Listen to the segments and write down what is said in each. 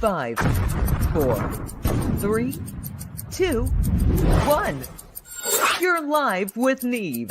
5, 4, 3, 2, 1. You're live with Neve.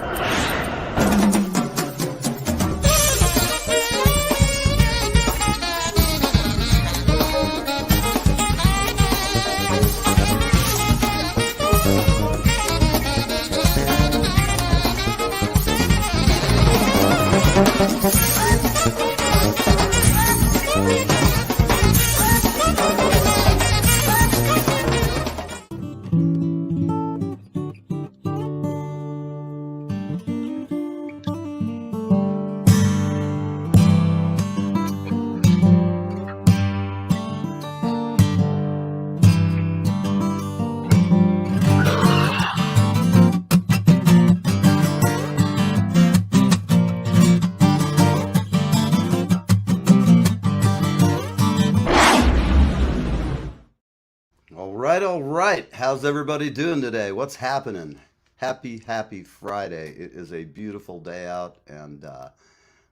All right. How's everybody doing today? What's happening? Happy Friday. It is a beautiful day out and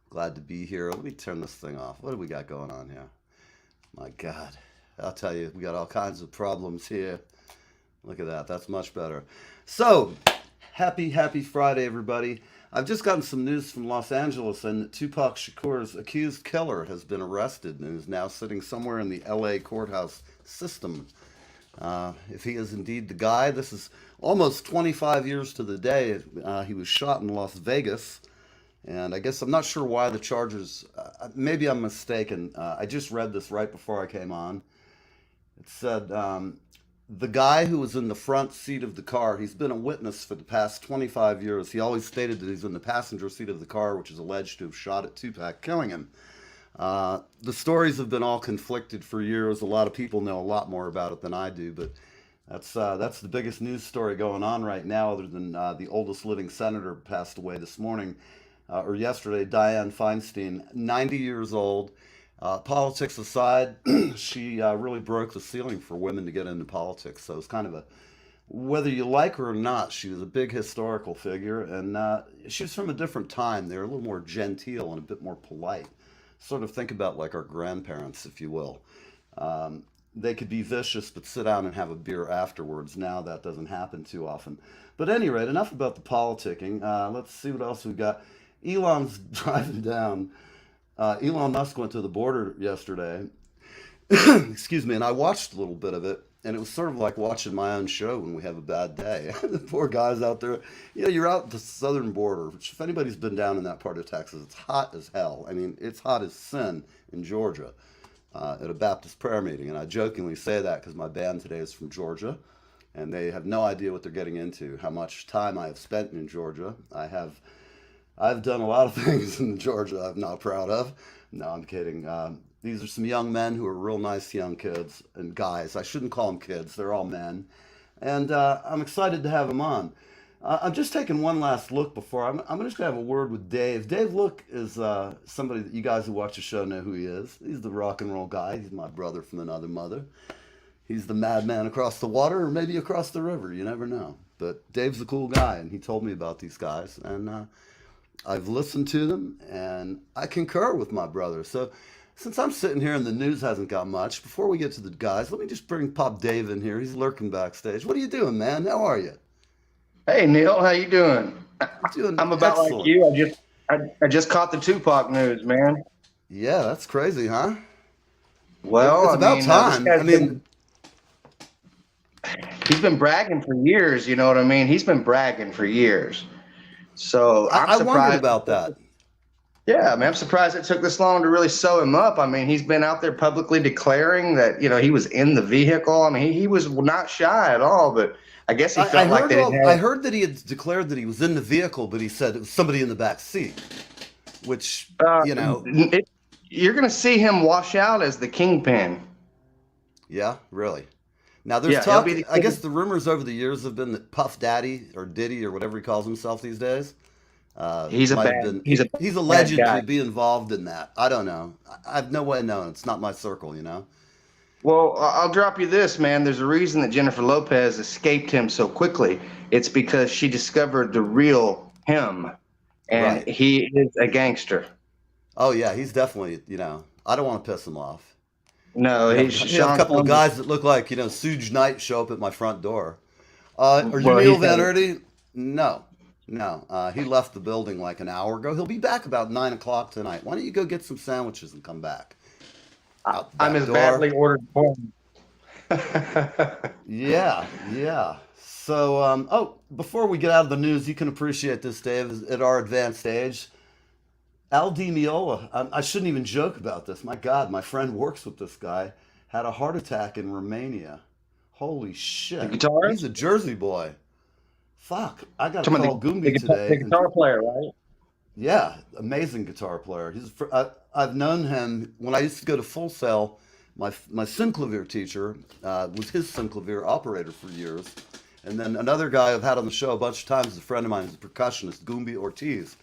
glad to be here. Let me turn this thing off. What do we got going on here? My God. I'll tell you, we got all kinds of problems here. Look at that. That's much better. So, happy Friday, everybody. I've just gotten some news from Los Angeles, and Tupac Shakur's accused killer has been arrested and is now sitting somewhere in the LA courthouse system. If he is indeed the guy, this is almost 25 years to the day. He was shot in Las Vegas, and I guess I'm not sure why the charges, maybe I'm mistaken. I just read this right before I came on. It said the guy who was in the front seat of the car, he's been a witness for the past 25 years. He always stated that he's in the passenger seat of the car, which is alleged to have shot at Tupac, killing him. The stories have been all conflicted for years. A lot of people know a lot more about it than I do, but that's the biggest news story going on right now, other than the oldest living senator passed away this morning, or yesterday, Dianne Feinstein, 90 years old. Politics aside, she really broke the ceiling for women to get into politics. So it's kind of whether you like her or not, she was a big historical figure, and she was from a different time. They were a little more genteel and a bit more polite. Sort of think about like our grandparents, if you will. They could be vicious, but sit down and have a beer afterwards. Now that doesn't happen too often. But at any rate, enough about the politicking. Let's see what else we got. Elon's driving down. Elon Musk went to the border yesterday. Excuse me, and I watched a little bit of it. And it was sort of like watching my own show when we have a bad day. The poor guys out there. You know, you're out at the southern border, which if anybody's been down in that part of Texas, it's hot as hell. I mean, it's hot as sin in Georgia at a Baptist prayer meeting. And I jokingly say that because my band today is from Georgia. And they have no idea what they're getting into, how much time I have spent in Georgia. I've done a lot of things in Georgia I'm not proud of. No, I'm kidding. These are some young men who are real nice young kids and guys. I shouldn't call them kids. They're all men. And I'm excited to have them on. I'm just taking one last look before. I'm just going to have a word with Dave. Dave Look is somebody that you guys who watch the show know who he is. He's the rock and roll guy. He's my brother from another mother. He's the madman across the water or maybe across the river. You never know. But Dave's a cool guy, and he told me about these guys. And I've listened to them, and I concur with my brother. So since I'm sitting here and the news hasn't got much, before we get to the guys, let me just bring Pop Dave in here. He's lurking backstage. What are you doing, man? How are you? Hey, Neil, how you doing? I'm about excellent. like you. I just caught the Tupac news, man. Yeah, that's crazy, huh? Well, it's about time. He's been bragging for years. You know what I mean? He's been bragging for years. So I wondered about that. Yeah, I mean, I'm surprised it took this long to really sew him up. I mean, he's been out there publicly declaring that, he was in the vehicle. I mean, he was not shy at all, but I guess he felt like I heard that he had declared that he was in the vehicle, but he said it was somebody in the back seat, which, you're going to see him wash out as the kingpin. Yeah, really. Now, there's talk, I guess the rumors over the years have been that Puff Daddy or Diddy or whatever he calls himself these days, he's alleged to be involved in that. I don't know. I have no way of knowing. It's not my circle, Well, I'll drop you this, man. There's a reason that Jennifer Lopez escaped him so quickly. It's because she discovered the real him, and he is a gangster. Oh, yeah, he's definitely, I don't want to piss him off. No, he's You have a Sean couple of Combs. guys that look like, Suge Knight show up at my front door. Are you Well, Neil he's Van got Erdy? No, no. He left the building like an hour ago. He'll be back about 9 o'clock tonight. Why don't you go get some sandwiches and come back? Out the I'm back his door. badly ordered porn. Yeah, yeah. So, before we get out of the news, you can appreciate this, Dave, at our advanced age. Al Di Meola, I shouldn't even joke about this. My God, my friend works with this guy, had a heart attack in Romania. Holy The shit. He's guitarist? a Jersey boy. Fuck, I gotta Talking call about the Goombie guitar, the today. And guitar player, right? yeah, amazing guitar player. I've known him when I used to go to Full Sail. My synclavier teacher was his synclavier operator for years. And then another guy I've had on the show a bunch of times is a friend of mine, who's a percussionist, Goombie Ortiz.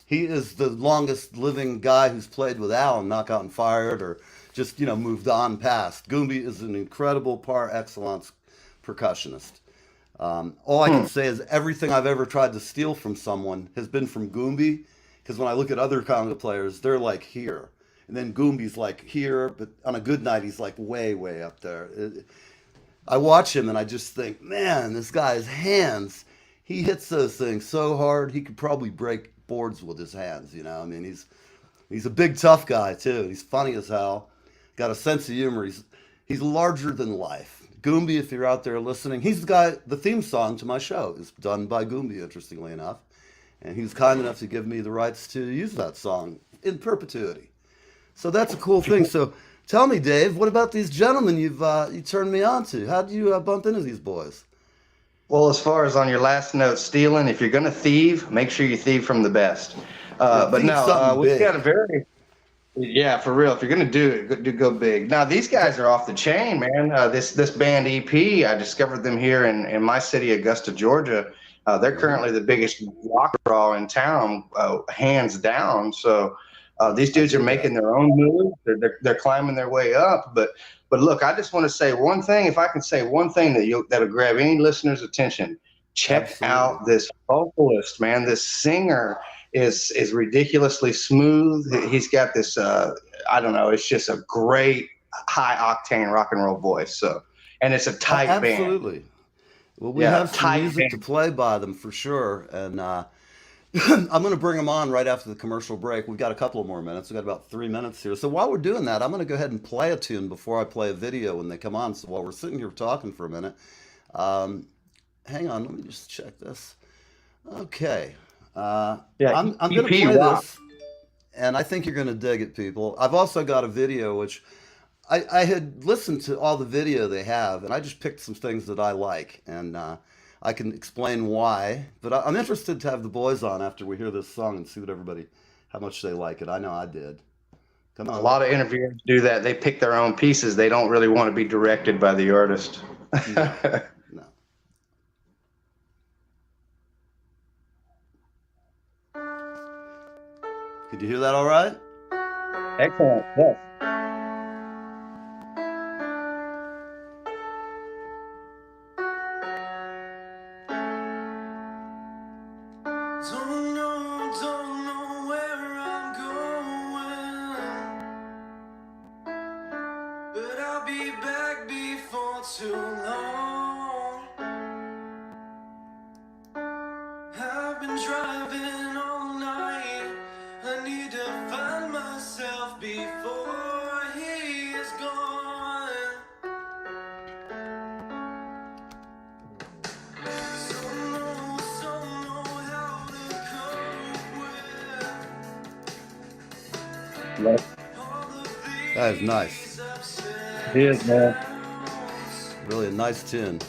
He is the longest living guy who's played with Al and Knockout and Fired or just, moved on past. Goombie is an incredible par excellence percussionist. All I can say is everything I've ever tried to steal from someone has been from Goombie. Because when I look at other conga players, they're like here. And then Goombi's like here, but on a good night, he's like way, way up there. I watch him and I just think, man, this guy's hands, he hits those things so hard, he could probably break boards with his hands, I mean, he's a big, tough guy, too. He's funny as hell, got a sense of humor. He's larger than life. Goombie, if you're out there listening, he's the guy, the theme song to my show is done by Goombie, interestingly enough. And he was kind enough to give me the rights to use that song in perpetuity. So that's a cool thing. So tell me, Dave, what about these gentlemen you turned me on to? How did you bump into these boys? Well, as far as on your last note, stealing, if you're going to thieve, make sure you thieve from the best. Yeah, But thieve no, something we've got big. a very, yeah, for real. If you're going to do it, go big. Now, these guys are off the chain, man. This band EP, I discovered them here in my city, Augusta, Georgia. They're Mhm. currently the biggest rock draw in town, hands down. So these I dudes are dig making that. their own moves. They're climbing their way up. But look, I just want to say one thing. If I can say one thing that'll grab any listener's attention, check Absolutely. out this vocalist, man. This singer is ridiculously smooth. He's got this I don't know. It's just a great high octane rock and roll voice. So, and it's a tight band. Absolutely. Well, we Yeah, have some tight music to band. play by them for sure. And I'm going to bring them on right after the commercial break. We've got a couple of more minutes. We've got about 3 minutes here. So while we're doing that, I'm going to go ahead and play a tune before I play a video when they come on. So while we're sitting here talking for a minute, um, hang on, let me just check this. Okay. Yeah, I'm going to EP play rock. this, and I think you're going to dig it, people. I've also got a video which I had listened to all the video they have, and I just picked some things that I like, and I can explain why. But I'm interested to have the boys on after we hear this song and see what how much they like it. I know I did. Come A on. lot of interviewers do that. They pick their own pieces. They don't really want to be directed by the artist. No, no. Could you hear that all right? Excellent. Yes. Don't know where I'm going, but I'll be back before too long. I've been driving all night. I need to find myself before he is gone. Some know how to cope Yes, with all of That is nice. these ups and it is, man. downs. Really a nice tune.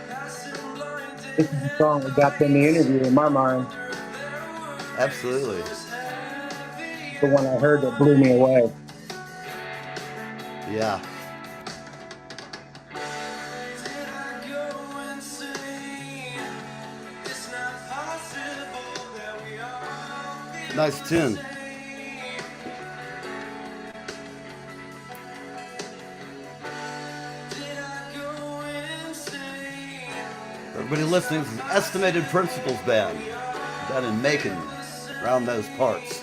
Passing This blinded is the song that got them the interview in my mind. Absolutely. The one I heard that blew me away. Yeah. Did I go insane? It's not possible that we all feel Nice the tune. same. Did I go insane? Everybody listening, this is Estimated Principles Band down in Macon, around those parts.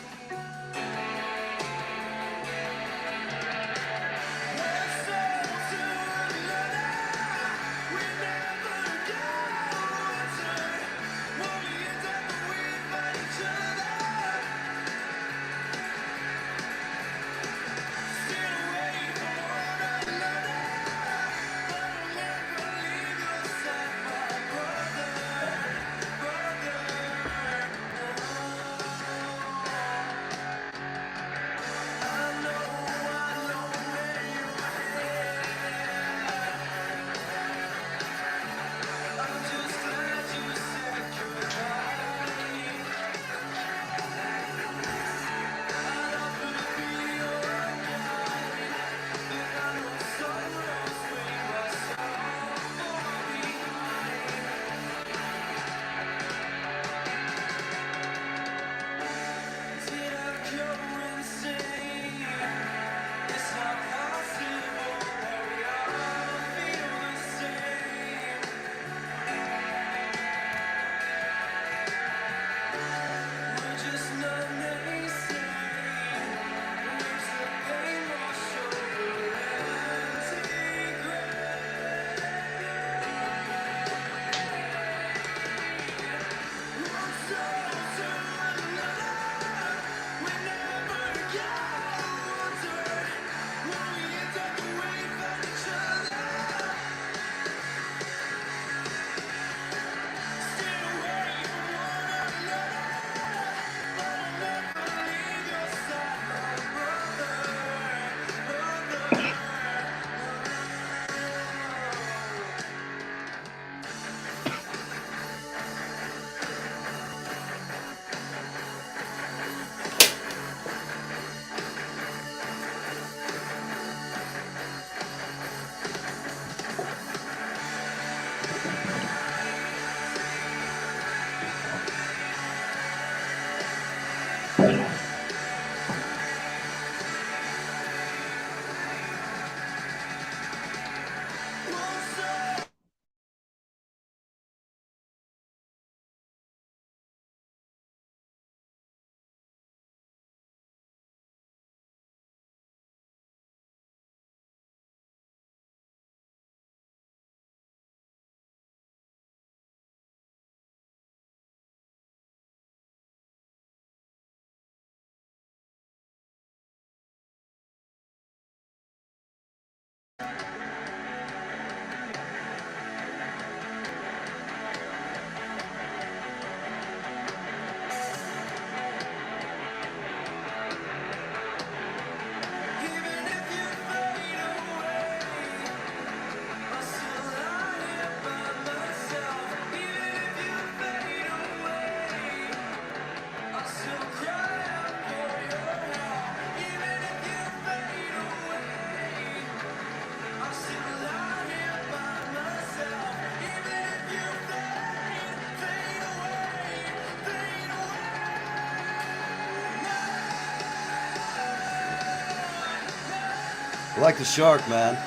Like the shark, man.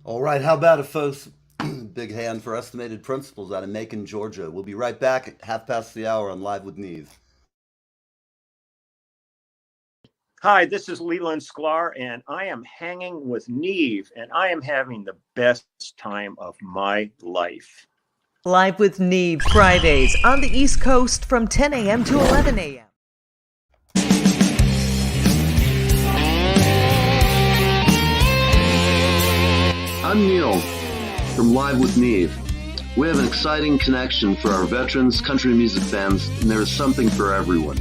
All right, how about it, folks? Big hand for estimated principles out of Macon, Georgia. We'll be right back at 1:30 on Live with Neve. Hi, this is Leland Sklar, and I am hanging with Neve, and I am having the best time of my life. Live with Neve Fridays on the East Coast from 10 a.m. to 11 a.m. I'm Neil from Live with Neve. We have an exciting connection for our veterans, country music fans, and there is something for everyone.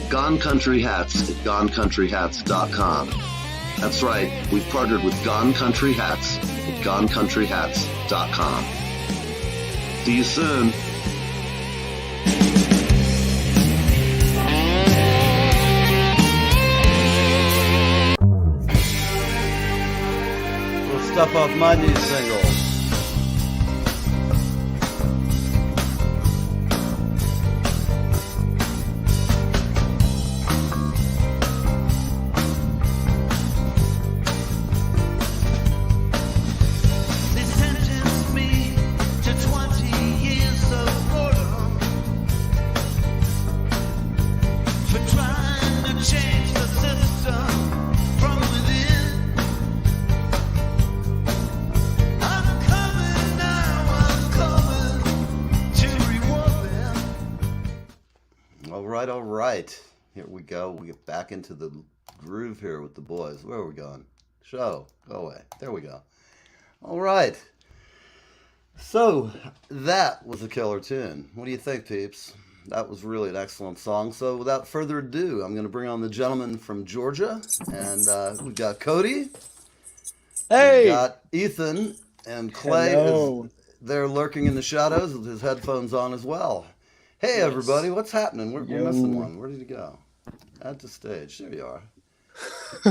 Gone Country Hats at GoneCountryHats.com. That's right, we've partnered with Gone Country Hats at GoneCountryHats.com. See you soon. Stuff off my new single. They sentenced me to 20 years of boredom for trying to change the system from within. I'm coming now, I'm coming to reward them. All right. Here we go. We get back into the groove here with the boys. Where are we going? Show. Go away. There we go. All right. So that was a killer tune. What do you think, peeps? That was really an excellent song. So without further ado, I'm going to bring on the gentleman from Georgia. And we've got Cody. Hey! We've got Ethan. And Clay Hello. is there lurking in the shadows with his headphones on as well. Hey, everybody. What's happening? We're missing one. Where did he go? Add to stage. There you are.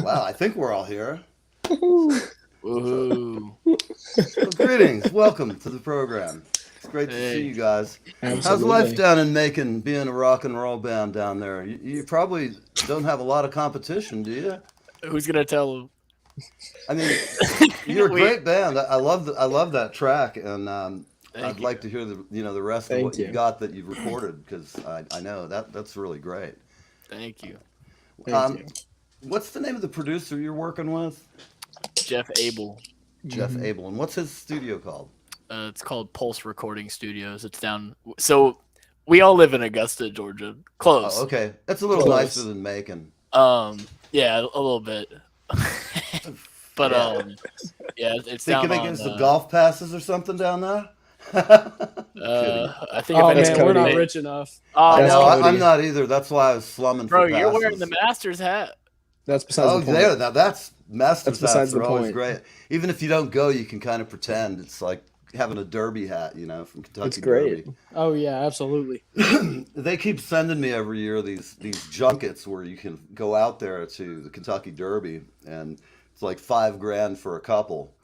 Wow, I think we're all here. Woohoo. Well, greetings. Welcome to the program. It's great to see you guys. How's Absolutely. life down in Macon, being a rock and roll band down there? You probably don't have a lot of competition, do you? Who's gonna tell him? I mean, you're a great band. I love that track, and I'd like to hear the rest of what you got that you've recorded, because I know that's really great. Thank you. Thank you. What's the name of the producer you're working with? Jeff Abel. Jeff Abel. And what's his studio called? It's called Pulse Recording Studios. It's down. So we all live in Augusta, Georgia. Close. Oh, okay. That's a little nicer than Macon. Yeah, a little bit. But yeah, it's down Can they on, give us the golf passes or something down there? I think. Oh if man, we're not Cody. rich enough. Oh, I know, no, I'm not either. That's why I was slumming bro, for passes. you're wearing the Masters hat. That's besides the point. there. Now that's Masters That's hats besides are the always point. great. Even if you don't go, you can kind of pretend. It's like having a Derby hat, from Kentucky. It's great. Derby. Oh yeah, absolutely. They keep sending me every year these junkets where you can go out there to the Kentucky Derby, and it's like $5,000 for a couple.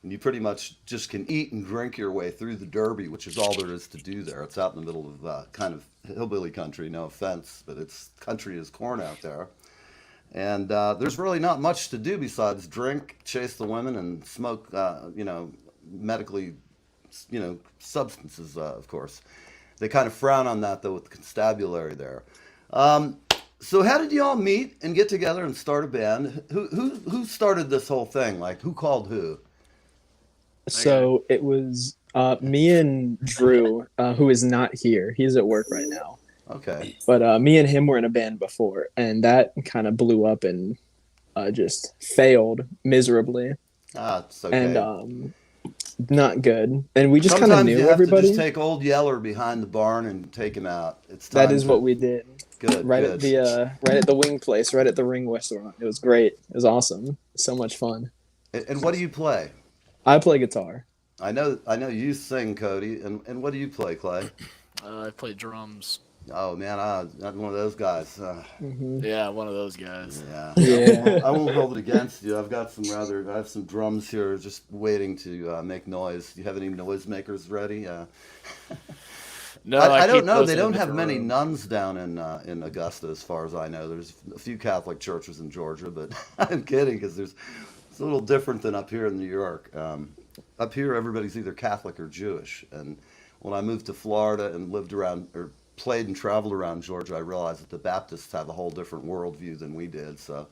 And you pretty much just can eat and drink your way through the Derby, which is all there is to do there. It's out in the middle of kind of hillbilly country, no offense, but it's country as corn out there. And there's really not much to do besides drink, chase the women, and smoke, medically, substances, of course. They kind of frown on that though with the constabulary there. So how did you all meet and get together and start a band? Who started this whole thing? Like who called who? So it was me and Drew, who is not here. He's at work right now. Okay. But me and him were in a band before, and that kind of blew up and just failed miserably. It's okay. And not good. And we just kind of Sometimes you knew have everybody. to just take old Yeller behind the barn and take him out. It's time That is what we did. Good. Right good. at the wing place, right at the Ring restaurant. It was great. It was awesome. So much fun. And what do you play? I play guitar. I know you sing, Cody. And what do you play, Clay? I play drums. Oh man, I'm one of those guys. Yeah, one of those guys. Yeah. Yeah. I won't hold it against you. I have some drums here just waiting to make noise. Do you have any noisemakers ready? No, I don't keep know. those They in a don't have different many room. nuns down in Augusta, as far as I know. There's a few Catholic churches in Georgia, but I'm kidding because it's a little different than up here in New York. Up here, everybody's either Catholic or Jewish. And when I moved to Florida and lived around or played and traveled around Georgia, I realized that the Baptists have a whole different worldview than we did. So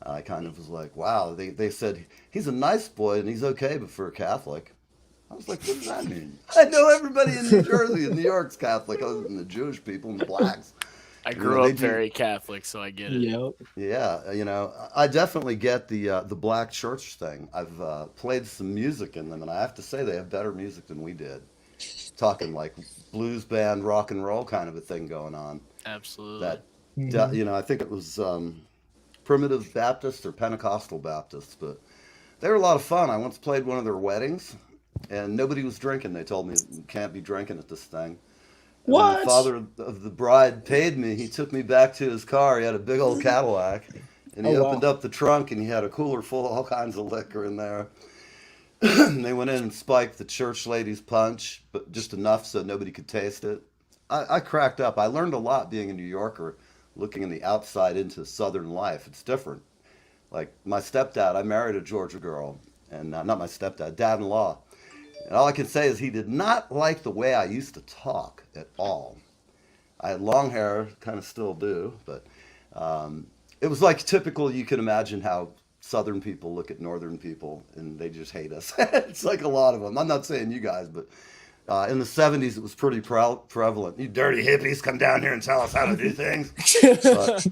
I kind of was like, wow. They said he's a nice boy and he's okay, but for a Catholic. I was like, what does that mean? I know everybody in New Jersey and New York's Catholic, other than the Jewish people and the blacks. I grew up very Catholic, so I get it. Yep. Yeah, I definitely get the black church thing. I've played some music in them, and I have to say they have better music than we did. Talking like blues band, rock and roll kind of a thing going on. Absolutely. I think it was Primitive Baptist or Pentecostal Baptist, but they were a lot of fun. I once played one of their weddings, and nobody was drinking. They told me you can't be drinking at this thing. And when What? the father of the bride paid me, he took me back to his car. He had a big old Cadillac, and he opened up the trunk, and he had a cooler full of all kinds of liquor in there. They went in and spiked the church lady's punch, but just enough so nobody could taste it. I cracked up. I learned a lot being a New Yorker, looking in the outside into Southern life. It's different. Like my stepdad, I married a Georgia girl, and not my stepdad, dad-in-law. And all I can say is he did not like the way I used to talk at all. I had long hair, kind of still do, but it was like typical. You can imagine how Southern people look at Northern people, and they just hate us. It's like a lot of them. I'm not saying you guys, but in the 70s, it was pretty prevalent. You dirty hippies, come down here and tell us how to do things. But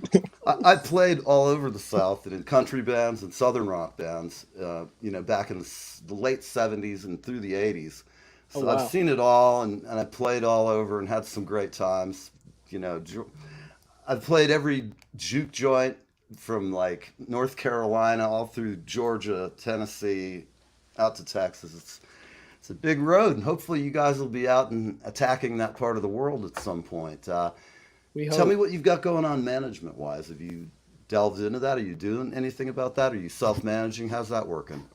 I played all over the South and in country bands and Southern rock bands, back in the late 70s and through the 80s. So I've seen it all, and I played all over and had some great times. I've played every juke joint from like North Carolina all through Georgia, Tennessee, out to Texas. It's a big road, and hopefully you guys will be out and attacking that part of the world at some point. Tell me what you've got going on management-wise. Have you delved into that? Are you doing anything about that? Are you self-managing? How's that working?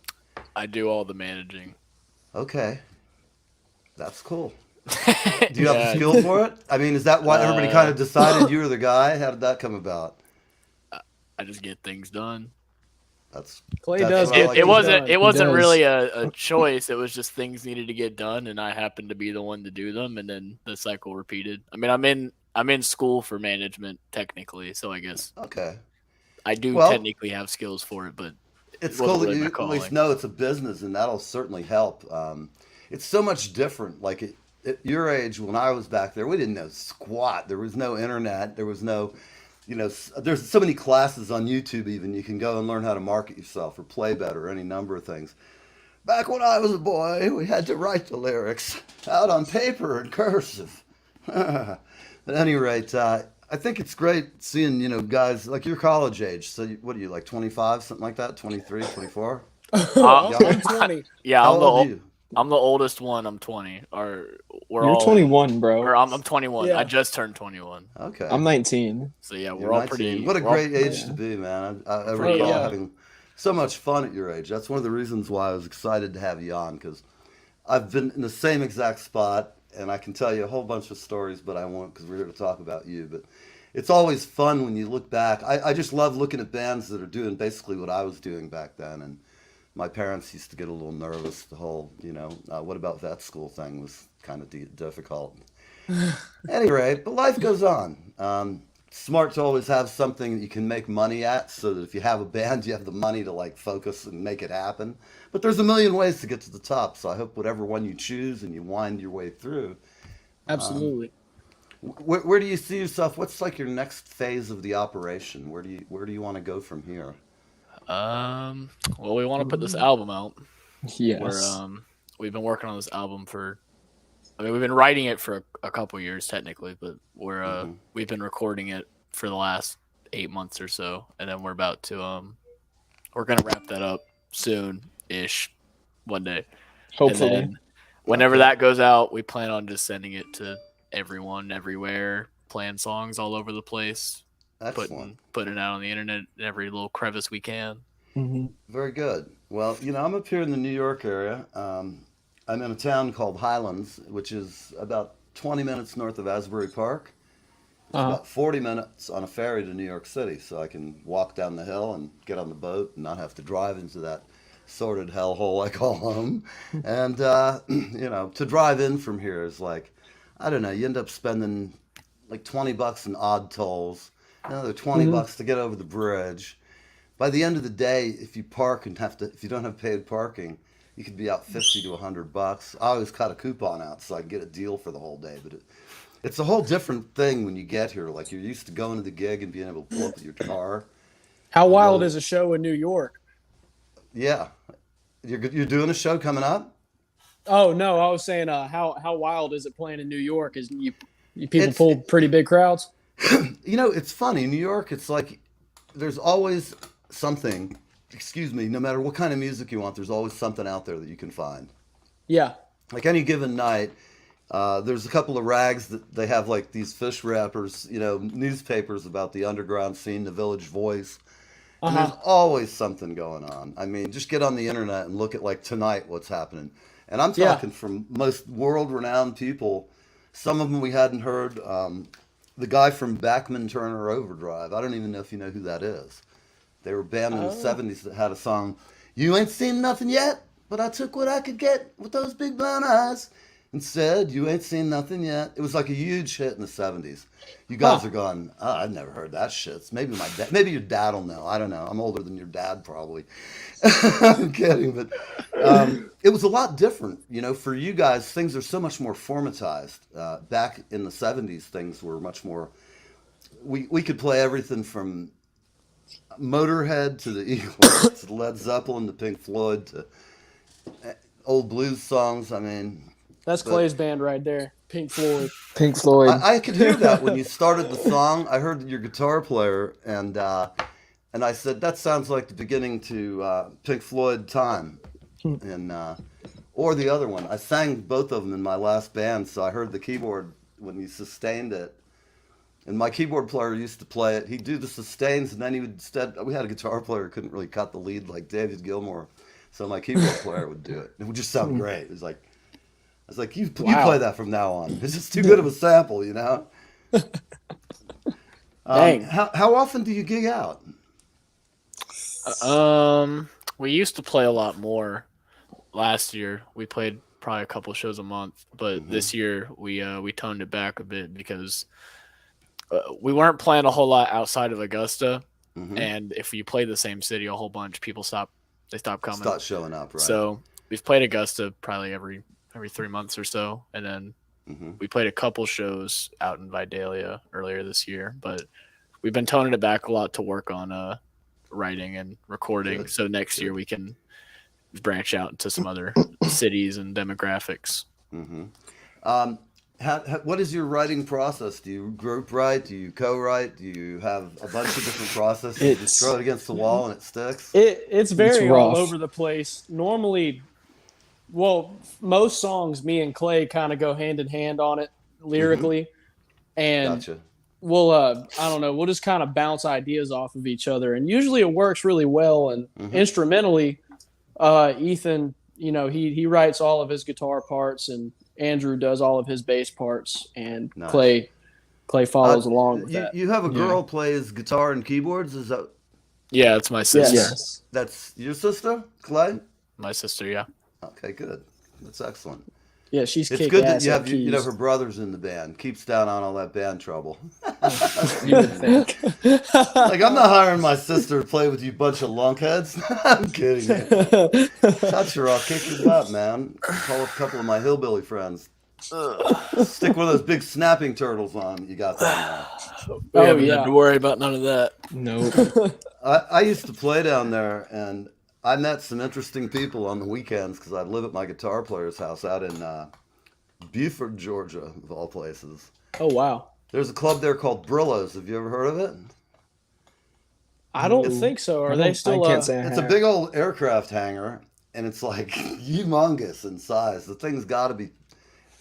I do all the managing. Okay. That's cool. Do you have the skill for it? I mean, is that why everybody kind of decided you were the guy? How did that come about? I just get things done. Clay That's does. what I like It to wasn't. do. It wasn't does. really a choice. It was just things needed to get done, and I happened to be the one to do them, and then the cycle repeated. I mean, I'm in school for management technically, so I guess Okay. I do Well, technically have skills for it, but It's it wasn't cool that really you my at calling. least know it's a business, and that'll certainly help. It's so much different. Like at your age, when I was back there, we didn't know squat. There was no internet. There was no, there's so many classes on YouTube even. You can go and learn how to market yourself or play better, any number of things. Back when I was a boy, we had to write the lyrics out on paper in cursive. At any rate, I think it's great seeing, guys like your college age. So what are you, like 25, something like that? 23, 24? I'm 20. Yeah, How old are you? I'm the oldest one. I'm 20. Or we're You're all 21, bro. Or I'm 21. Yeah. I just turned 21. Okay. I'm 19. So yeah, You're we're all 19. pretty. What a we're all- great age to be, man. I Pretty recall young. having so much fun at your age. That's one of the reasons why I was excited to have you on, because I've been in the same exact spot, and I can tell you a whole bunch of stories, but I won't because we're here to talk about you. But it's always fun when you look back. I just love looking at bands that are doing basically what I was doing back then, and my parents used to get a little nervous. The whole, what about vet school thing was kind of difficult. Anyway, but life goes on. Smart to always have something that you can make money at, so that if you have a band, you have the money to like focus and make it happen. But there's a million ways to get to the top, so I hope whatever one you choose and you wind your way through. Absolutely. Where do you see yourself? What's like your next phase of the operation? Where do you want to go from here? Well, we want to put this album out. Yes. We've been working on this album for. I mean, we've been writing it for a couple years technically, but we've been recording it for the last 8 months or so, and then we're about to we're gonna wrap that up soon-ish, one day. Hopefully. And then whenever that goes out, we plan on just sending it to everyone, everywhere, playing songs all over the place, Excellent. putting it out on the internet in every little crevice we can. Very good. Well, I'm up here in the New York area. I'm in a town called Highlands, which is about 20 minutes north of Asbury Park. It's about 40 minutes on a ferry to New York City, so I can walk down the hill and get on the boat and not have to drive into that sordid hellhole I call home. And, to drive in from here is like, I don't know, you end up spending like $20 in odd tolls, another $20 to get over the bridge. By the end of the day, if you park and if you don't have paid parking, you could be out $50 to $100. I always cut a coupon out so I can get a deal for the whole day. But it's a whole different thing when you get here. Like, you're used to going to the gig and being able to pull up with your car. How wild is a show in New York? Yeah. You're doing a show coming up? Oh no, I was saying how wild is it playing in New York? Is you people pull pretty big crowds? It's funny. New York, it's like there's always something. Excuse me, no matter what kind of music you want, there's always something out there that you can find. Yeah. Like any given night, there's a couple of rags that they have like these fish wrappers, newspapers about the underground scene, the Village Voice. And there's always something going on. I mean, just get on the internet and look at like tonight what's happening. And I'm talking from most world-renowned people. Some of them we hadn't heard. The guy from Bachman Turner Overdrive. I don't even know if you know who that is. They were a band in the 70s that had a song, "You ain't seen nothing yet, but I took what I could get with those big brown eyes and said, you ain't seen nothing yet." It was like a huge hit in the 70s. You guys are going, "Oh, I've never heard that shit." Maybe maybe your dad will know. I don't know. I'm older than your dad probably. I'm kidding, but it was a lot different. For you guys, things are so much more formatized. Back in the 70s, things were much more, we could play everything from Motorhead to the Eagles to Led Zeppelin to Pink Floyd to old blues songs. I mean, that's Clay's band right there, Pink Floyd. Pink Floyd. I could hear that when you started the song. I heard your guitar player, and I said that sounds like the beginning to Pink Floyd "Time," and or the other one. I sang both of them in my last band, so I heard the keyboard when you sustained it. And my keyboard player used to play it. He'd do the sustains, and then he would we had a guitar player who couldn't really cut the lead like David Gilmour, so my keyboard player would do it. It would just sound great. It was like, I was like, you play that from now on. It's just too good of a sample, Dang. How often do you gig out? We used to play a lot more. Last year, we played probably a couple shows a month, but this year we toned it back a bit because we weren't playing a whole lot outside of Augusta, and if you play the same city a whole bunch, people stop coming. Start showing up, right? So we've played Augusta probably every 3 months or so, and then we played a couple shows out in Vidalia earlier this year, but we've been toning it back a lot to work on writing and recording. Good. So next year we can branch out into some other cities and demographics. What is your writing process? Do you group write? Do you co-write? Do you have a bunch of different processes? You just throw it against the wall and it sticks? It's very rough. all over the place. Normally, most songs, me and Clay kind of go hand in hand on it lyrically. And Gotcha. we'll, I don't know, we'll just kind of bounce ideas off of each other. And usually it works really well. And instrumentally, Ethan, he writes all of his guitar parts, and Andrew does all of his bass parts, and Nice. Clay follows along with that. You have a girl plays guitar and keyboards? Is that? Yeah, it's my sister. Yes. That's your sister, Clay? My sister, yeah. Okay, good. That's excellent. Yeah, she's It's kick good that ass you at have you know keys. her brother's in the band. Keeps down on all that band trouble. You would think. Like I'm not hiring my sister to play with you bunch of lunkheads. I'm kidding you. Touch her, I'll kick your butt, man. Call up a couple of my hillbilly friends. Stick one of those big snapping turtles on you got down We Oh, haven't yeah. had to worry about none of that. Nope. there. I used to play down there, and I met some interesting people on the weekends because I'd live at my guitar player's house out in Beaufort, Georgia, of all places. Oh, wow. There's a club there called Brillo's. Have you ever heard of it? I don't think so. Are they still? I can't say I It's a have. big old aircraft hangar, and it's like humongous in size. The thing's got to be,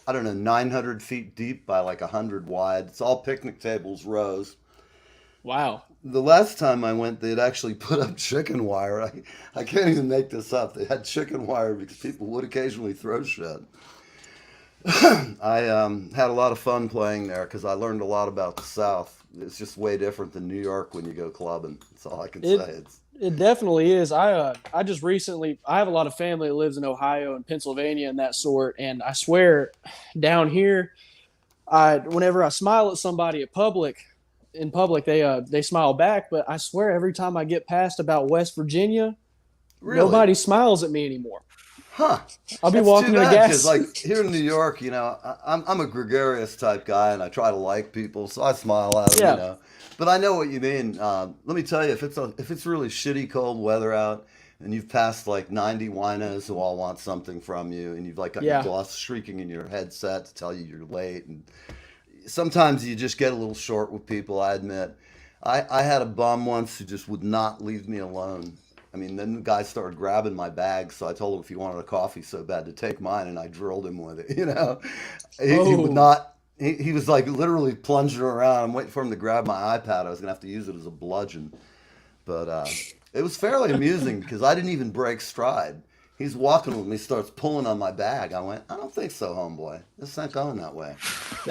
I don't know, 900 feet deep by like 100 wide. It's all picnic tables, rows. Wow. The last time I went, they'd actually put up chicken wire. I can't even make this up. They had chicken wire because people would occasionally throw shit. I had a lot of fun playing there because I learned a lot about the South. It's just way different than New York when you go clubbing. That's all I can say. It definitely is. I just recently, I have a lot of family that lives in Ohio and Pennsylvania and that sort, and I swear, down here, whenever I smile at somebody in public, they smile back. But I swear, every time I get past about West Virginia, Really? nobody smiles at me anymore. Huh. I'll be That's walking too to the bad, gas. 'cause, like here in New York, you know, I'm a gregarious type guy, and I try to like people, so I smile at them, Yeah. you know. But I know what you mean. Let me tell you, if it's really shitty cold weather out, and you've passed like 90 winos who all want something from you, and you've like got Yeah. your gloss shrieking in your headset to tell you you're late, and sometimes you just get a little short with people. I admit, I had a bum once who just would not leave me alone. I mean, then the guy started grabbing my bag, so I told him if he wanted a coffee so bad to take mine, and I drilled him with it. You know, he would not. He was like literally plunging around. I'm waiting for him to grab my iPad. I was gonna have to use it as a bludgeon, but it was fairly amusing because I didn't even break stride. He's walking with me, starts pulling on my bag. I went, I don't think so, homeboy. This ain't going that way.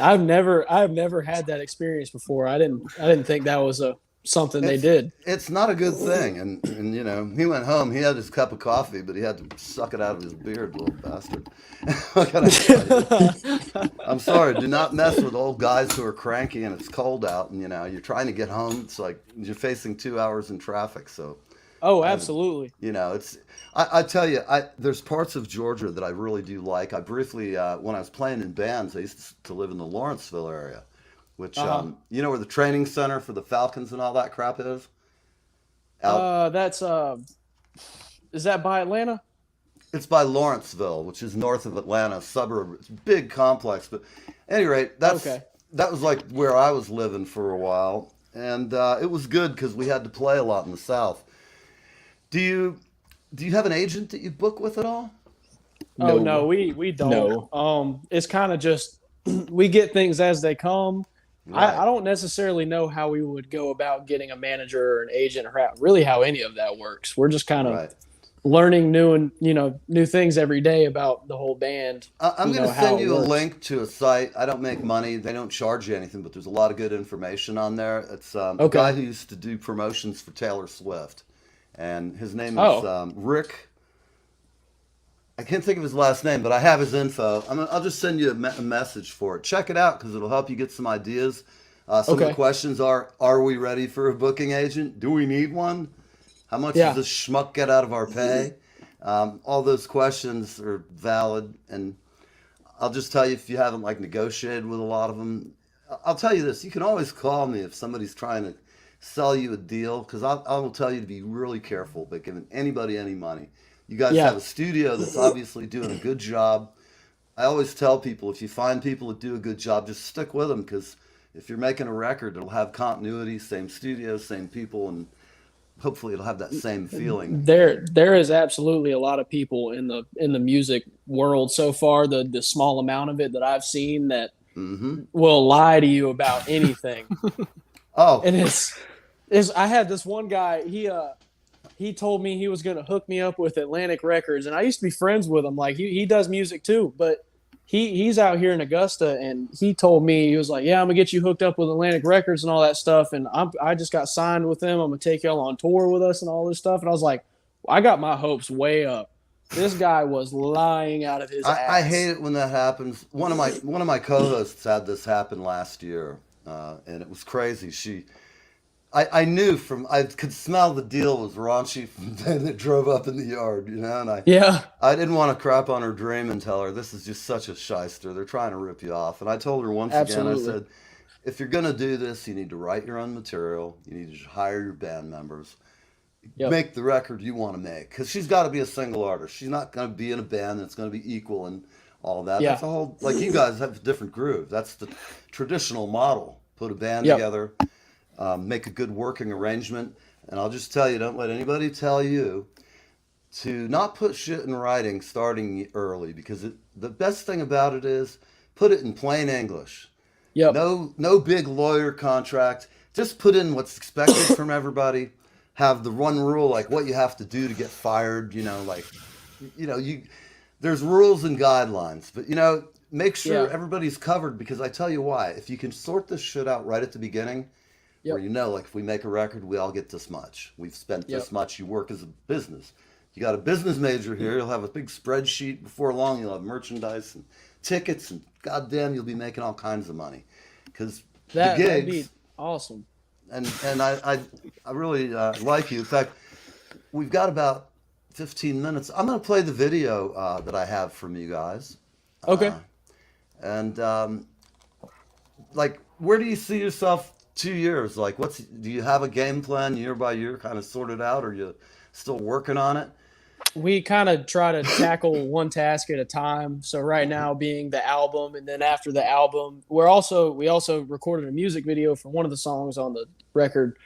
I've never had that experience before. I didn't think that was something they did. It's not a good thing. And you know, he went home. He had his cup of coffee, but he had to suck it out of his beard, little bastard. What can I tell you? I'm sorry. Do not mess with old guys who are cranky and it's cold out. And you know, you're trying to get home. It's like you're facing 2 hours in traffic. So, Oh, absolutely. you know, it's. I tell you, there's parts of Georgia that I really do like. I briefly, when I was playing in bands, I used to live in the Lawrenceville area, which you know where the training center for the Falcons and all that crap is. That's is that by Atlanta? It's by Lawrenceville, which is north of Atlanta, a suburb. It's a big complex, but at any rate, that was like where I was living for a while, and it was good because we had to play a lot in the South. Do you have an agent that you book with at all? Oh no, we don't. No. It's kind of just we get things as they come. Right. I don't necessarily know how we would go about getting a manager or an agent, or how any of that works. We're just kind of Right. learning new things every day about the whole band. I'm going to how send it you a works. link to a site. I don't make money. They don't charge you anything, but there's a lot of good information on there. It's a Okay. guy who used to do promotions for Taylor Swift, and his name is Oh. Rick. I can't think of his last name, but I have his info. I'll just send you a message for it. Check it out because it'll help you get some ideas. Some of the Okay. questions are we ready for a booking agent? Do we need one? How much Yeah. does this schmuck get out of our pay? All those questions are valid, and I'll just tell you if you haven't like negotiated with a lot of them. I'll tell you this: you can always call me if somebody's trying to sell you a deal, because I will tell you to be really careful about giving anybody any money. You guys Yeah. have a studio that's obviously doing a good job. I always tell people if you find people that do a good job, just stick with them, because if you're making a record, it'll have continuity, same studio, same people, and hopefully it'll have that same feeling. There is absolutely a lot of people in the music world so far. The small amount of it that I've seen that will lie to you about anything. Oh, And it's I had this one guy, he told me he was going to hook me up with Atlantic Records, and I used to be friends with him. Like he does music too, but he's out here in Augusta, and he told me, he was like, yeah, I'm gonna get you hooked up with Atlantic Records and all that stuff, and I just got signed with them. I'm gonna take y'all on tour with us and all this stuff. And I was like, I got my hopes way up. This guy was lying out of his ass. I hate it when that happens. One of my co-hosts had this happen last year, and it was crazy. I knew I could smell the deal was raunchy from the day that drove up in the yard, and I didn't want to crap on her dream and tell her this is just such a shyster. They're trying to rip you off. And I told her once again, I said, if you're gonna do this, you need to write your own material. You need to hire your band members. Make the record you want to make, because she's got to be a single artist. She's not going to be in a band that's going to be equal and all that. That's a whole, like, you guys have a different groove. That's the traditional model. Put a band together, make a good working arrangement, and I'll just tell you, don't let anybody tell you to not put shit in writing starting early, because the best thing about it is put it in plain English. No big lawyer contract. Just put in what's expected from everybody. Have the one rule, like what you have to do to get fired, there's rules and guidelines, but make sure everybody's covered, because I tell you why, if you can sort this shit out right at the beginning, where like if we make a record, we all get this much. We've spent this much, you work as a business. You got a business major here, you'll have a big spreadsheet, before long you'll have merchandise and tickets, and goddamn, you'll be making all kinds of money. Because that'd be awesome. And I really like you. In fact, we've got about 15 minutes. I'm going to play the video that I have from you guys. Okay. Like, where do you see yourself 2 years? Like, do you have a game plan year by year kind of sorted out, or are you still working on it? We kind of try to tackle one task at a time. So right now being the album, and then after the album, we also recorded a music video for one of the songs on the record.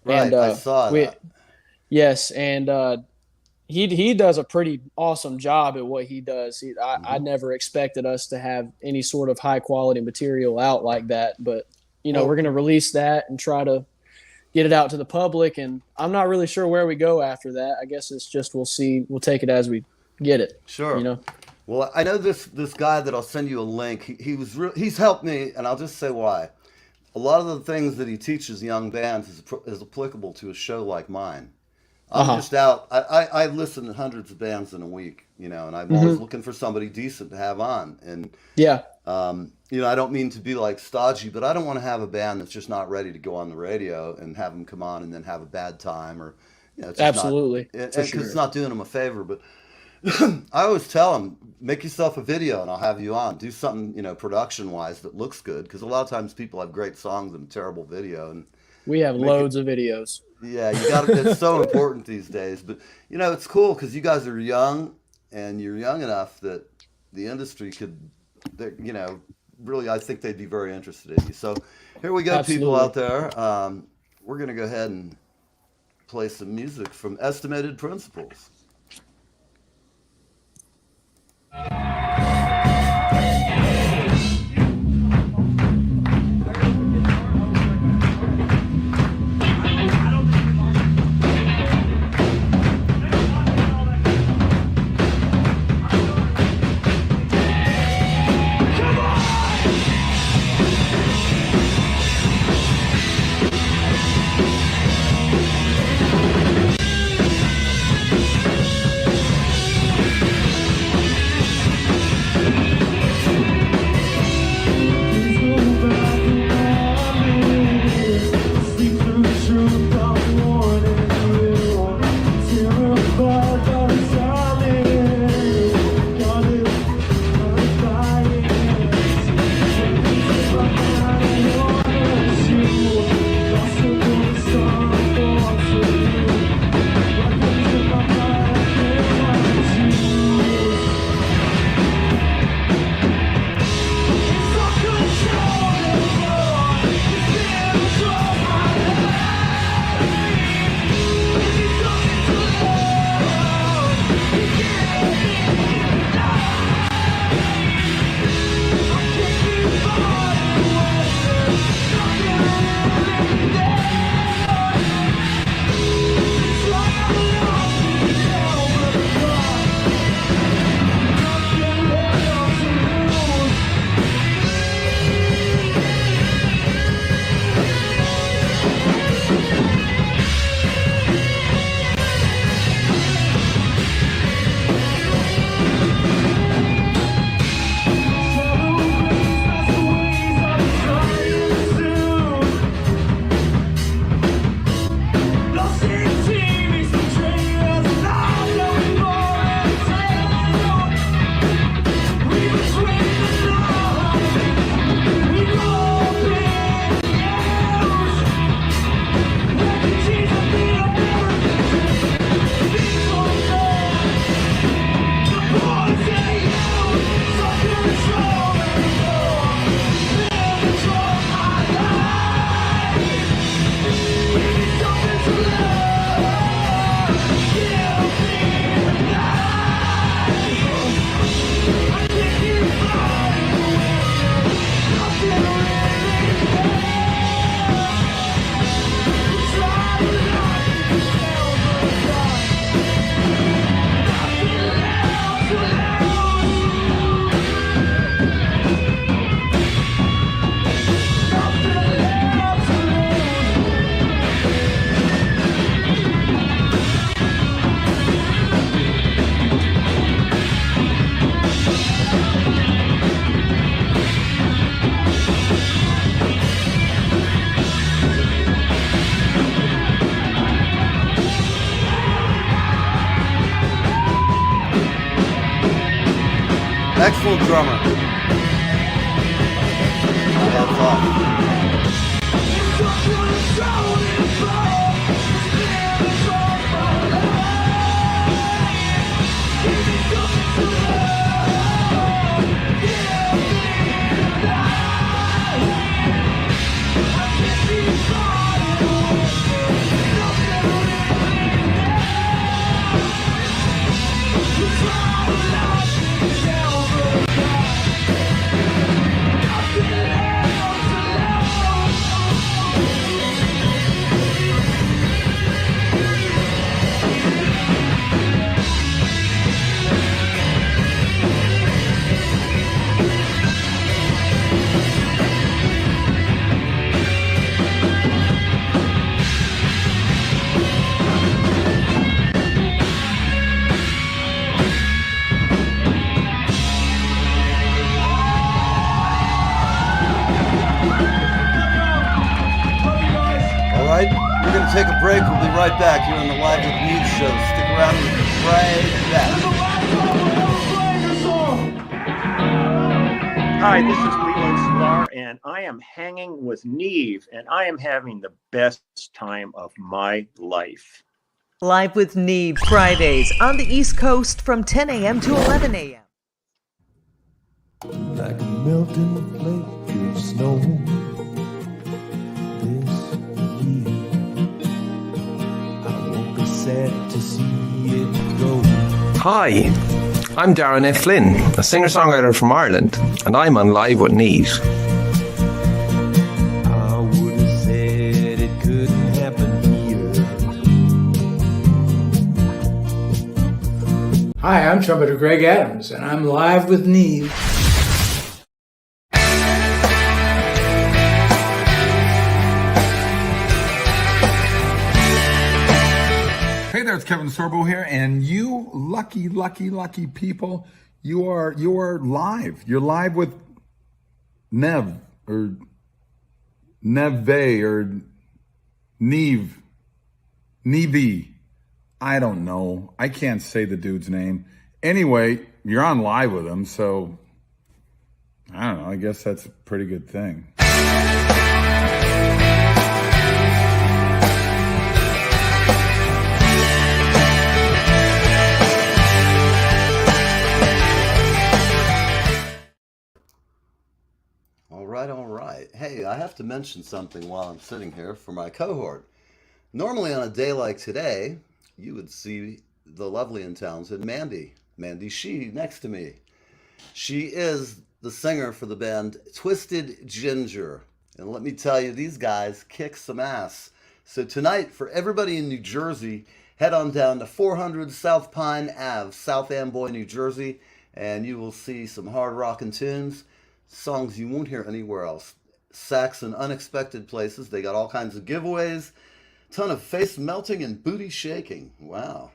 Right, and, I saw that. Yes, and he does a pretty awesome job at what he does. I never expected us to have any sort of high quality material out like that, but we're going to release that and try to get it out to the public, and I'm not really sure where we go after that. I guess it's just we'll see. We'll take it as we get it. Sure. Well, I know this guy that I'll send you a link. He's helped me, and I'll just say why. A lot of the things that he teaches young bands is applicable to a show like mine. I'm just out. I listen to hundreds of bands in a week, and I'm always looking for somebody decent to have on. And I don't mean to be like stodgy, but I don't want to have a band that's just not ready to go on the radio and have them come on and then have a bad time, or it's absolutely, because it's not doing them a favor. But I always tell them, make yourself a video and I'll have you on. Do something production wise that looks good, because a lot of times people have great songs and a terrible video, and we have loads of videos. Yeah, you got to. It's so important these days. But it's cool because you guys are young, and you're young enough that the industry could, really, I think they'd be very interested in you. So here we go, Absolutely. People out there. We're gonna go ahead and play some music from Estimated Principles. Excellent drummer. Hats off. All right, we're going to take a break. We'll be right back here on the Live with Neve show. Stick around, we'll be right back. Hi, this is Lwn9, and I am hanging with Neve, and I am having the best time of my life. Live with Neve Fridays on the East Coast from 10 a.m. to 11 a.m. Like a melting flake of snow this year. I won't be sad to see it go. Hi, I'm Darren F. Flynn, a singer-songwriter from Ireland, and I'm on Live with Neve. I would have said it couldn't happen here. Hi, I'm trumpeter Greg Adams, and I'm live with Neve. Hey there, it's Kevin Sorbo here, and you lucky people, you are live. You're live with Neve or Neve or Neve. I don't know. I can't say the dude's name. Anyway, you're on live with him, so I don't know. I guess that's a pretty good thing. All right. Hey, I have to mention something while I'm sitting here for my cohort. Normally on a day like today, you would see the lovely and talented Mandy She next to me. She is the singer for the band Twisted Ginger. And let me tell you, these guys kick some ass. So tonight, for everybody in New Jersey, head on down to 400 South Pine Ave, South Amboy, New Jersey, and you will see some hard rockin' tunes. Songs you won't hear anywhere else. Sax in unexpected places. They got all kinds of giveaways. Ton of face melting and booty shaking. Wow.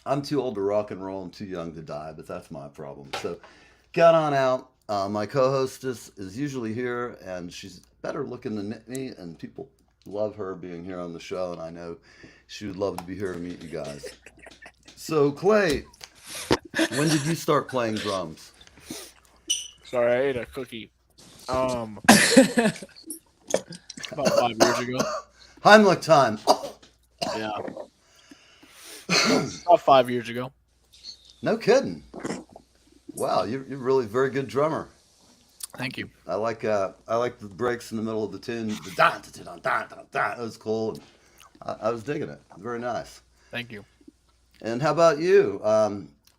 I'm too old to rock and roll and too young to die, but that's my problem. So get on out. My co-hostess is usually here, and she's better looking than me, and people love her being here on the show, and I know she would love to be here to meet you guys. So, Clay, when did you start playing drums? Sorry, I ate a cookie. About 5 years ago. Heimlich time. Yeah. About 5 years ago. No kidding. Wow, you're really a very good drummer. Thank you. I like the breaks in the middle of the tune. The da, da, da, da, da, da. That was cool. I was digging it. Very nice. Thank you. And how about you?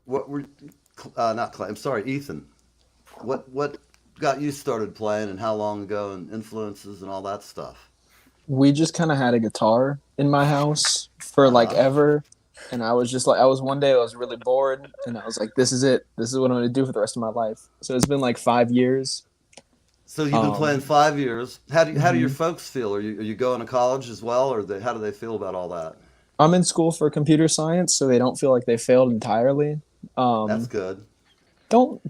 What were not Clay? I'm sorry, Ethan. What got you started playing, and how long ago, and influences and all that stuff? We just kind of had a guitar in my house for like ever. And I was just like, one day I was really bored, and I was like, this is it. This is what I'm going to do for the rest of my life. So it's been like 5 years. So you've been playing 5 years. How do your folks feel? Are you going to college as well, or how do they feel about all that? I'm in school for computer science, so they don't feel like they failed entirely. That's good. Don't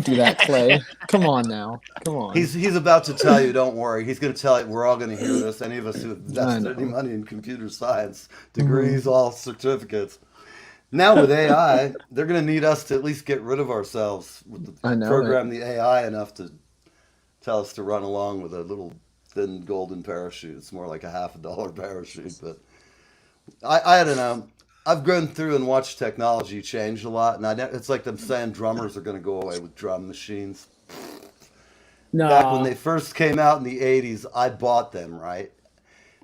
do that, Clay. Come on now. Come on. He's about to tell you, don't worry. He's going to tell you, we're all going to hear this. Any of us who invested any money in computer science, degrees, all certificates. Now with AI, they're going to need us to at least get rid of ourselves I know program the AI enough to tell us to run along with a little thin golden parachute. It's more like a $50 parachute, but I don't know. I've gone through and watched technology change a lot, and it's like them saying drummers are going to go away with drum machines. Back when Nah. they first came out in the 80s, I bought them, right?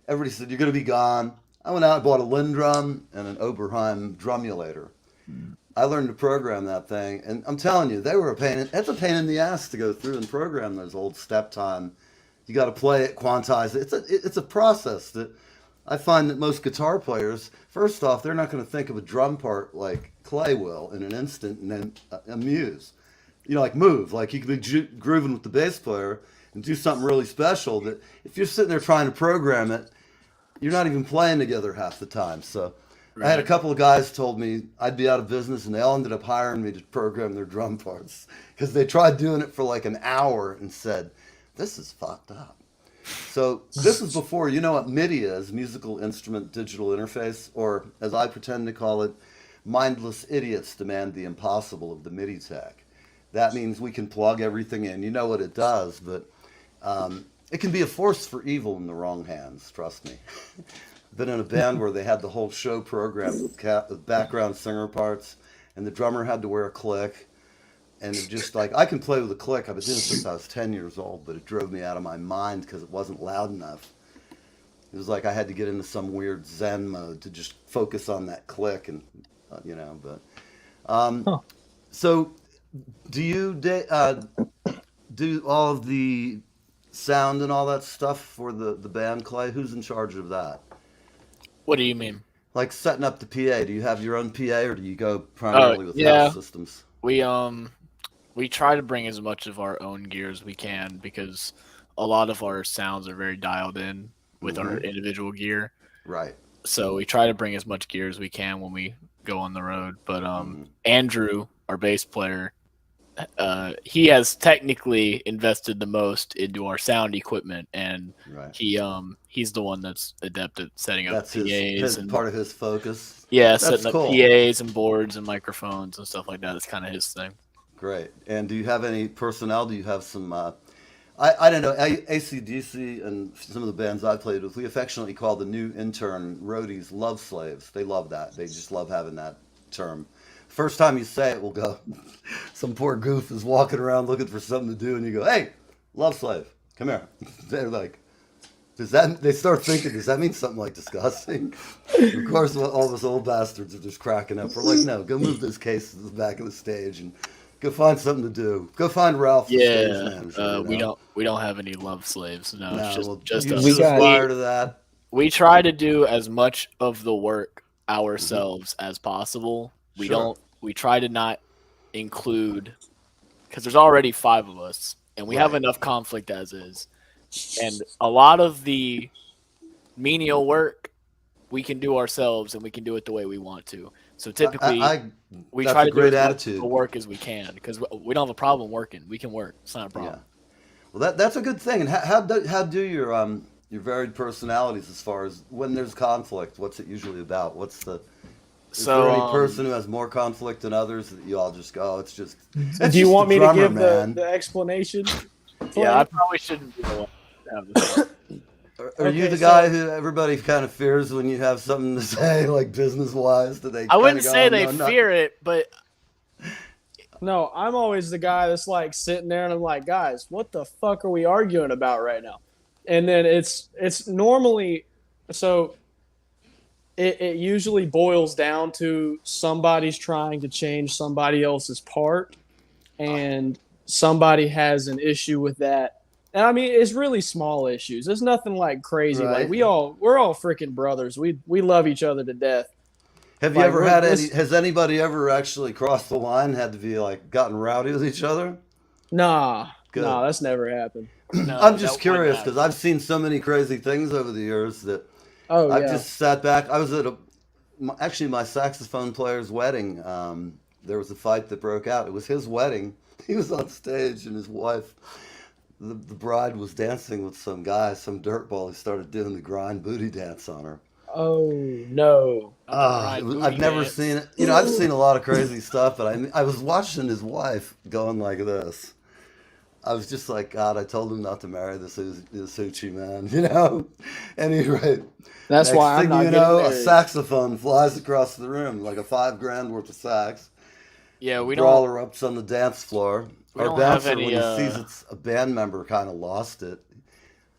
Everybody said, you're going to be gone. I went out and bought a Linn drum and an Oberheim drumulator. I learned to program that thing, and I'm telling you, they were a pain. It's a pain in the ass to go through and program those old step time. You got to play it, quantize it. It's a process that I find that most guitar players, first off, they're not going to think of a drum part like Clay will in an instant and then amuse. You know, like move. Like you could be grooving with the bass player and do something really special that if you're sitting there trying to program it, you're not even playing together half the time. So I had a couple of guys told me I'd be out of business, and they all ended up hiring me to program their drum parts because they tried doing it for like an hour and said, this is fucked up. So this is before, you know what MIDI is, musical instrument digital interface, or as I pretend to call it, mindless idiots demand the impossible of the MIDI tech. That means we can plug everything in. You know what it does, but it can be a force for evil in the wrong hands, trust me. Been in a band where they had the whole show programmed with background singer parts, and the drummer had to wear a click. And it just like, I can play with a click. I've been doing it since I was 10 years old, but it drove me out of my mind because it wasn't loud enough. It was like I had to get into some weird Zen mode to just focus on that click, and you know. But so, do you do all of the sound and all that stuff for the band, Clay? Who's in charge of that? What do you mean? Like setting up the PA. Do you have your own PA, or do you go primarily with house systems? We try to bring as much of our own gear as we can because a lot of our sounds are very dialed in with our individual gear. Right. So we try to bring as much gear as we can when we go on the road. But Andrew, our bass player, he has technically invested the most into our sound equipment, and he's the one that's adept at setting up PAs. His and part of his focus. Yeah, That's setting up cool. PAs and boards and microphones and stuff like that. That's kind of his thing. Great. And do you have any personnel? Do you have some, I don't know, AC/DC and some of the bands I played with, we affectionately call the new intern roadies love slaves. They love that. They just love having that term. First time you say it, we'll go, some poor goof is walking around looking for something to do, and you go, hey, love slave, come here. They're like, they start thinking, does that mean something like disgusting? Of course, all those old bastards are just cracking up. We're like, no, go move those cases to the back of the stage and go find something to do. Go find Ralph, the stage manager. You know? we don't have any love slaves. No, it's well, just you us. should aspire to that. We try to do as much of the work ourselves as possible. We try to not include, because there's already 5 of us, and we have enough conflict as is. And a lot of the menial work we can do ourselves, and we can do it the way we want to. So typically, we try to do as much of the work as we can because we don't have a problem working. We can work; it's not a problem. Yeah. Well, that's a good thing. And how do your varied personalities as far as when there's conflict? What's it usually about? Is there any person who has more conflict than others that you all just go, it's just? Do you want me to give the explanation? Yeah, I probably shouldn't be the one to have this. Are you the guy who everybody kind of fears when you have something to say, like business-wise? I wouldn't say they fear it, but no, I'm always the guy that's like sitting there and I'm like, guys, what the fuck are we arguing about right now? And then it's normally so it usually boils down to somebody's trying to change somebody else's part, and somebody has an issue with that. And I mean, it's really small issues. It's nothing like crazy. Right. Like we're all freaking brothers. We love each other to death. Have you ever had has anybody ever actually crossed the line, had to be like gotten rowdy with each other? Nah, that's never happened. No, I'm just curious because I've seen so many crazy things over the years that I've just sat back. I was at actually my saxophone player's wedding. There was a fight that broke out. It was his wedding. He was on stage and his wife, the bride, was dancing with some guy, some dirtball who started doing the grind booty dance on her. Oh no! I've never seen it. You know, I've seen a lot of crazy stuff, but I was watching his wife going like this. I was just like, God, I told him not to marry this Hoochie man, you know? Anyway. That's next why I'm thing not you getting know, married. a saxophone flies across the room, like a $5,000 worth of sax. Yeah, we Brawler don't. erupts on the dance floor. We Our don't have bouncer, any. when he sees it's a band member, kind of lost it.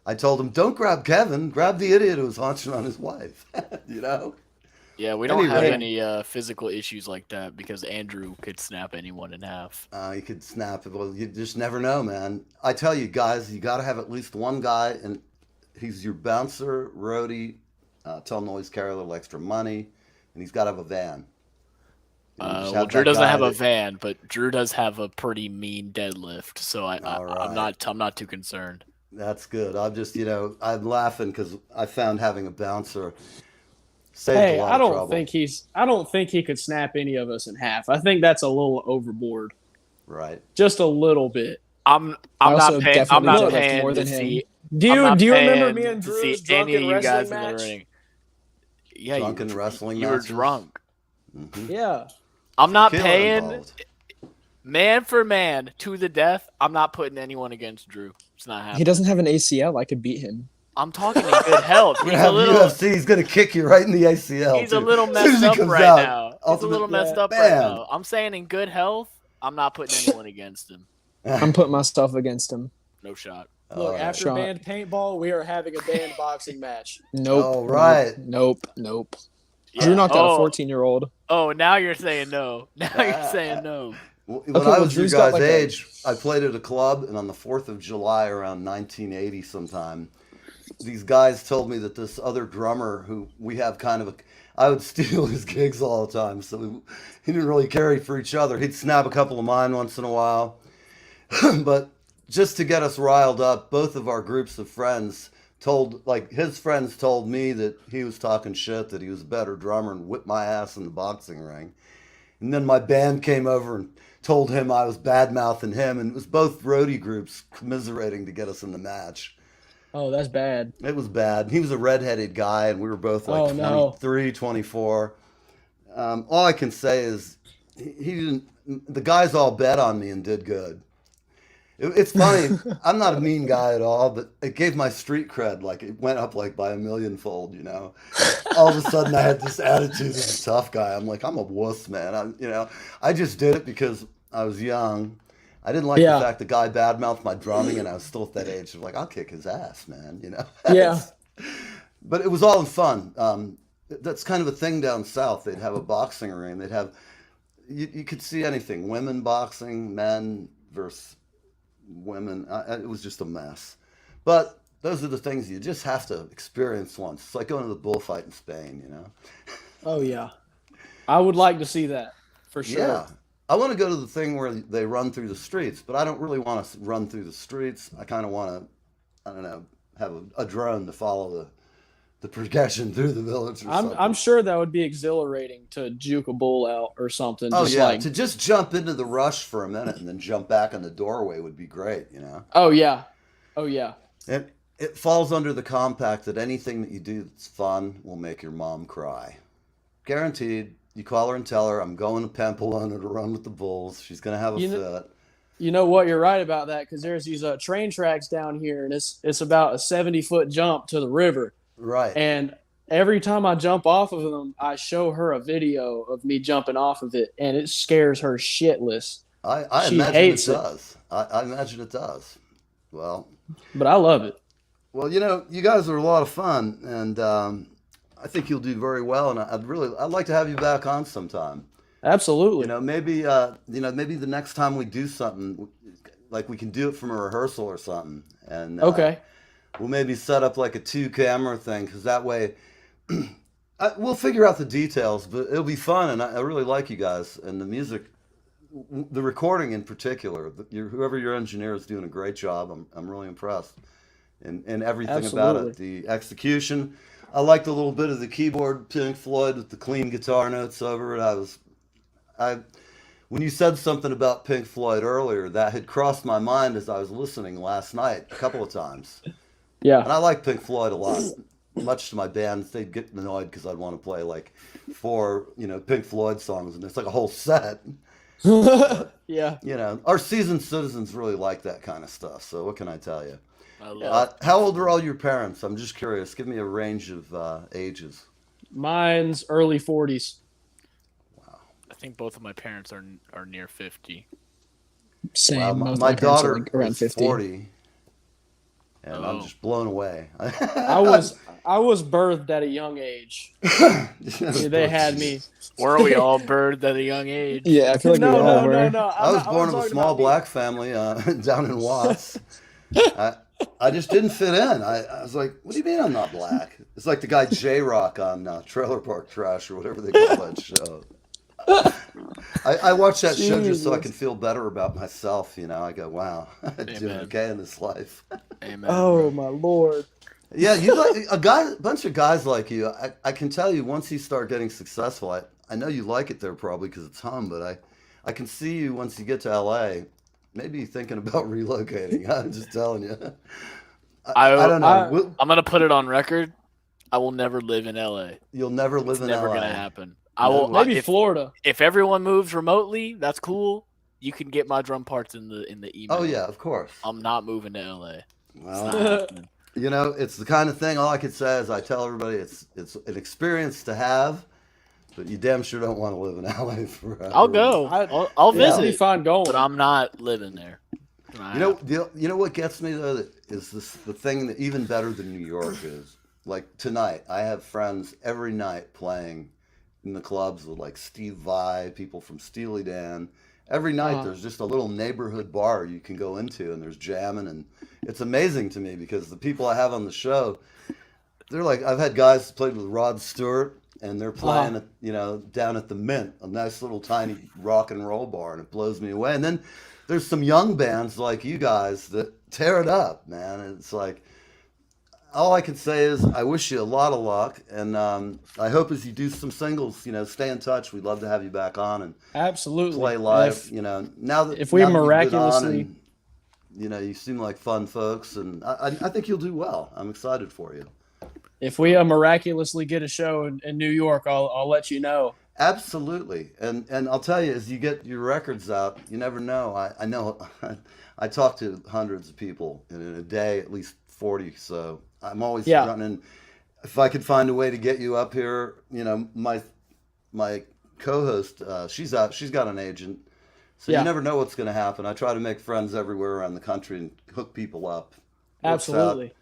I told him, don't grab Kevin, grab the idiot who was haunching on his wife, you know? Yeah, we don't have Anyway. any physical issues like that because Andrew could snap anyone in half. You could snap it. Well, you just never know, man. I tell you, guys, you got to have at least one guy, and he's your bouncer, roadie, tell him always carry a little extra money, and he's got to have a van. Well, Drew doesn't have a van, but Drew does have a pretty mean deadlift, so I'm not too concerned. That's good. I'm just, you know, I'm laughing because I found having a bouncer saved Hey, a lot I of don't trouble. think he could snap any of us in half. I think that's a little overboard. Right. Just a little bit. I'm also not paying. I'm definitely not deadlift paying more to than him. see. Do I'm you not remember paying me and to Drew's see any drunken of you guys wrestling in the match? ring? Yeah, Drunken wrestling you were matches? drunk. Mhm. Yeah. I'm not Killer paying involved. man for man to the death. I'm not putting anyone against Drew. It's not happening. He doesn't have an ACL. I could beat him. I'm talking in good health. We're He's gonna a have little. UFC. He's gonna kick you right in the ACL. He's a too. little As soon as messed he up comes right out, now. He's a ultimate- little messed up right Bam. now. I'm saying in good health, I'm not putting anyone against him. I'm putting myself against him. No shot. Look, right. after Shot. banned paintball, we are having a banned boxing match. Nope. Oh, right. Nope. Nope. Yeah. Drew knocked out a Oh. 14-year-old. Oh, now you're saying no. Now you're saying no. When Okay, I well, was your Drew's got guys' like a- age, I played at a club, and on the 4th of July around 1980 sometime, these guys told me that this other drummer who we have kind of a... I would steal his gigs all the time, so he didn't really carry for each other. He'd snap a couple of mine once in a while. But just to get us riled up, both of our groups of friends told, like, his friends told me that he was talking shit, that he was a better drummer and whipped my ass in the boxing ring. And then my band came over and told him I was bad-mouthing him, and it was both roadie groups commiserating to get us in the match. Oh, that's bad. It was bad. He was a redheaded guy, and we were both like Oh, no. 23, 24. All I can say is he didn't. The guys all bet on me and did good. It's funny. I'm not a mean guy at all, but it gave my street cred, like, it went up like by a millionfold, you know. All of a sudden I had this attitude as a tough guy. I'm like, I'm a wuss, man. I just did it because I was young. I didn't like Yeah. the fact the guy badmouthed my drumming, and I was still at that age of like, I'll kick his ass, man, you know. Yeah. But it was all in fun. That's kind of a thing down south. They'd have a boxing ring. They'd have, you could see anything, women boxing, men versus women. It was just a mess. But those are the things you just have to experience once. It's like going to the bullfight in Spain, you know? Oh, yeah. I would like to see that, for sure. Yeah. I want to go to the thing where they run through the streets, but I don't really want to run through the streets. I kind of want to, I don't know, have a drone to follow the progression through the village or something. I'm sure that would be exhilarating to juke a bull out or something. Oh, just yeah. like, To just jump into the rush for a minute and then jump back in the doorway would be great, you know? oh, yeah. Oh, yeah. And it falls under the compact that anything that you do that's fun will make your mom cry. Guaranteed. You call her and tell her, I'm going to Pamplona to run with the bulls. She's going to have a fit. You know what? You're right about that, because there's these train tracks down here, and it's about a 70-foot jump to the river. Right. And every time I jump off of them, I show her a video of me jumping off of it, and it scares her shitless. I She imagine hates it does. I imagine it does. Well, but I love it. Well, you know, you guys are a lot of fun, and I think you'll do very well. And I'd like to have you back on sometime. Absolutely. You know, maybe the next time we do something, like we can do it from a rehearsal or something. And Okay. We'll maybe set up like a 2-camera thing, because that way we'll figure out the details, but it'll be fun. And I really like you guys, and the music, the recording in particular. Whoever your engineer is doing a great job. I'm really impressed, and everything about it. The execution. I liked a little bit of the keyboard, Pink Floyd with the clean guitar notes over it. When you said something about Pink Floyd earlier, that had crossed my mind as I was listening last night a couple of times. Yeah. And I like Pink Floyd a lot. much to my bands, they'd get annoyed because I'd want to play like 4, Pink Floyd songs, and it's like a whole set. Yeah. Our seasoned citizens really like that kind of stuff. So what can I tell you? I love How old are all your parents? I'm just curious. Give me a range of ages. Mine's early 40s. I think both of my parents are near 50. Same. Wow, Most of my my parents are, daughter like, around is 50. 40, and I'm just blown away. I was birthed at a young age. They had me. Were we all birthed at a young age? Yeah, I feel like we all were. No. I was born of a small black family down in Watts. I just didn't fit in. I was like, what do you mean I'm not black? It's like the guy J-Rock on Trailer Park Trash or whatever they call that show. I watch that show just so I can feel better about myself. I go, wow, I'm doing okay in this life. Amen. Oh, my Lord. Yeah, you like a bunch of guys like you. I can tell you once you start getting successful, I know you like it there probably because it's home, but I can see you once you get to LA, maybe thinking about relocating. I'm just telling you. I don't know. I'm gonna put it on record. I will never live in LA. You'll never live in LA. Never gonna happen. I will. Maybe Florida. If everyone moves remotely, that's cool. You can get my drum parts in the email. Oh yeah, of course. I'm not moving to LA. Well, it's the kind of thing. All I can say is I tell everybody it's an experience to have, but you damn sure don't want to live in LA forever. I'll go. I'll visit. It'll be fun going, but I'm not living there. You know what gets me though is the thing that even better than New York is like tonight. I have friends every night playing in the clubs with like Steve Vai, people from Steely Dan. Every night there's just a little neighborhood bar you can go into and there's jamming, and it's amazing to me because the people I have on the show, they're like, I've had guys played with Rod Stewart and they're playing down at the Mint, a nice little tiny rock and roll bar, and it blows me away. And then there's some young bands like you guys that tear it up, man. And it's like, all I can say is I wish you a lot of luck, and I hope as you do some singles, stay in touch. We'd love to have you back on and absolutely play live. Now that if we now that miraculously, you've been on and, you seem like fun folks, and I think you'll do well. I'm excited for you. If we miraculously get a show in New York, I'll let you know. Absolutely, and I'll tell you, as you get your records out, you never know. I know I talk to hundreds of people, and in a day, at least 40. So I'm always running. If I could find a way to get you up here, my co-host, she's got an agent, so you never know what's going to happen. I try to make friends everywhere around the country and hook people up. Absolutely.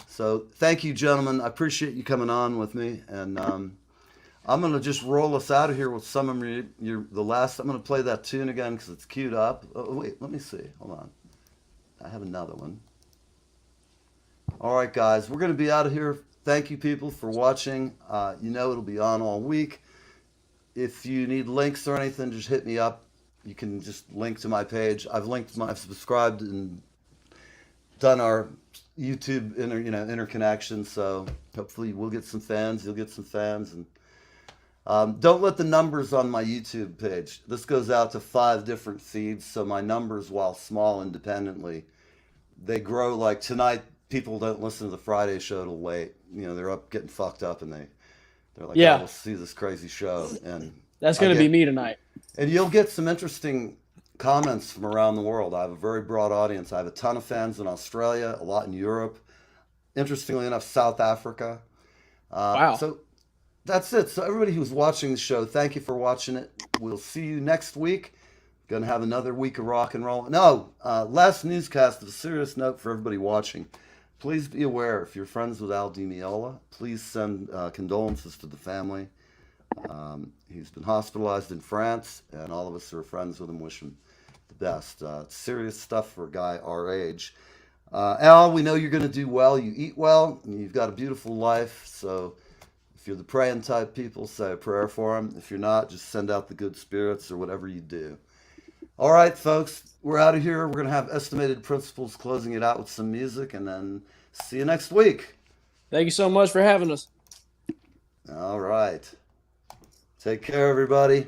So thank you, gentlemen. I appreciate you coming on with me, and I'm going to just roll us out of here with some of the last. I'm going to play that tune again because it's queued up. Oh, wait, let me see. Hold on. I have another one. All right, guys, we're going to be out of here. Thank you, people, for watching. It'll be on all week. If you need links or anything, just hit me up. You can just link to my page. I've subscribed and done our YouTube interconnection. So hopefully we'll get some fans. You'll get some fans, and don't let the numbers on my YouTube page. This goes out to 5 different feeds, so my numbers, while small independently, they grow. Like tonight, people don't listen to the Friday show till late. They're up getting fucked up, and they're like, "Yeah, we'll see this crazy show." And that's going to be me tonight. And you'll get some interesting comments from around the world. I have a very broad audience. I have a ton of fans in Australia, a lot in Europe. Interestingly enough, South Africa. Wow. So that's it. So everybody who's watching the show, thank you for watching it. We'll see you next week. Going to have another week of rock and roll. No, last newscast, a serious note for everybody watching. Please be aware, if you're friends with Al Di Meola, please send condolences to the family. He's been hospitalized in France, and all of us who are friends with him wish him the best. It's serious stuff for a guy our age. Al, we know you're going to do well. You eat well, and you've got a beautiful life. So if you're the praying type people, say a prayer for him. If you're not, just send out the good spirits or whatever you do. All right, folks, we're out of here. We're going to have Estimated Principles closing it out with some music, and then see you next week. Thank you so much for having us. All right. Take care, everybody.